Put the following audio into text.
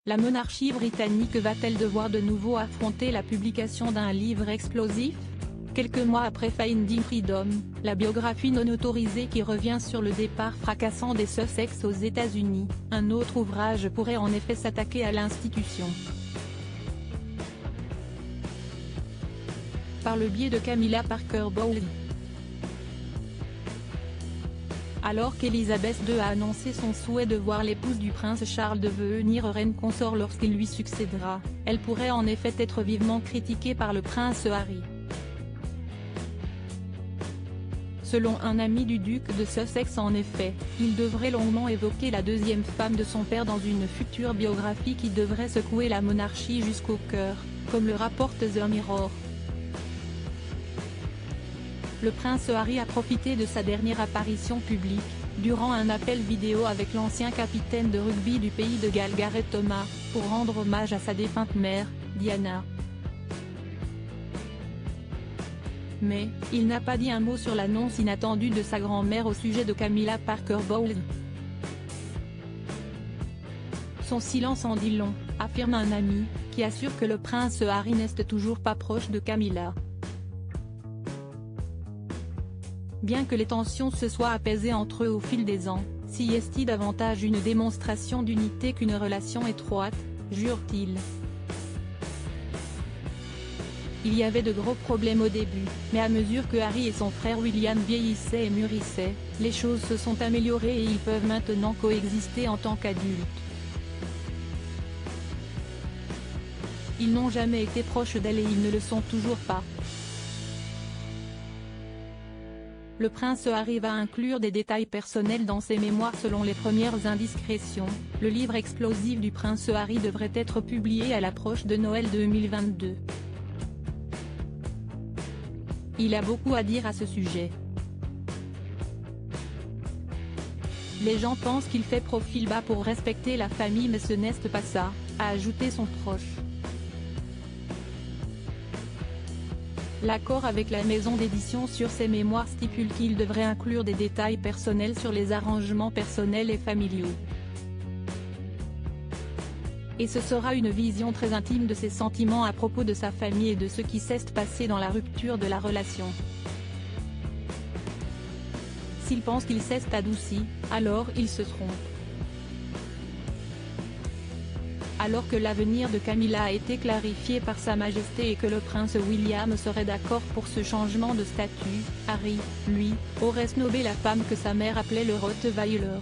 La monarchie britannique va-t-elle devoir de nouveau affronter la publication d'un livre explosif? Quelques mois après Finding Freedom, la biographie non autorisée qui revient sur le départ fracassant des Sussex aux États-Unis, un autre ouvrage pourrait en effet s'attaquer à l'institution. Par le biais de Camilla Parker Bowles. Alors qu'Élisabeth II a annoncé son souhait de voir l'épouse du prince Charles devenir reine consort lorsqu'il lui succédera, elle pourrait en effet être vivement critiquée par le prince Harry. Selon un ami du duc de Sussex en effet, il devrait longuement évoquer la deuxième femme de son père dans une future biographie qui devrait secouer la monarchie jusqu'au cœur, comme le rapporte The Mirror. Le prince Harry a profité de sa dernière apparition publique, durant un appel vidéo avec l'ancien capitaine de rugby du pays de Galles Gareth Thomas, pour rendre hommage à sa défunte mère, Diana. Mais, il n'a pas dit un mot sur l'annonce inattendue de sa grand-mère au sujet de Camilla Parker Bowles. Son silence en dit long, affirme un ami, qui assure que le prince Harry n'est toujours pas proche de Camilla. Bien que les tensions se soient apaisées entre eux au fil des ans, si est-il davantage une démonstration d'unité qu'une relation étroite, jure-t-il. Il y avait de gros problèmes au début, mais à mesure que Harry et son frère William vieillissaient et mûrissaient, les choses se sont améliorées et ils peuvent maintenant coexister en tant qu'adultes. Ils n'ont jamais été proches d'elle et ils ne le sont toujours pas. Le prince Harry va inclure des détails personnels dans ses mémoires selon les premières indiscrétions. Le livre explosif du prince Harry devrait être publié à l'approche de Noël 2022. Il a beaucoup à dire à ce sujet. Les gens pensent qu'il fait profil bas pour respecter la famille mais ce n'est pas ça, a ajouté son proche. L'accord avec la maison d'édition sur ses mémoires stipule qu'il devrait inclure des détails personnels sur les arrangements personnels et familiaux. Et ce sera une vision très intime de ses sentiments à propos de sa famille et de ce qui s'est passé dans la rupture de la relation. S'il pense qu'il s'est adouci, alors il se trompe. Alors que l'avenir de Camilla a été clarifié par Sa Majesté et que le prince William serait d'accord pour ce changement de statut, Harry, lui, aurait snobé la femme que sa mère appelait le Rottweiler.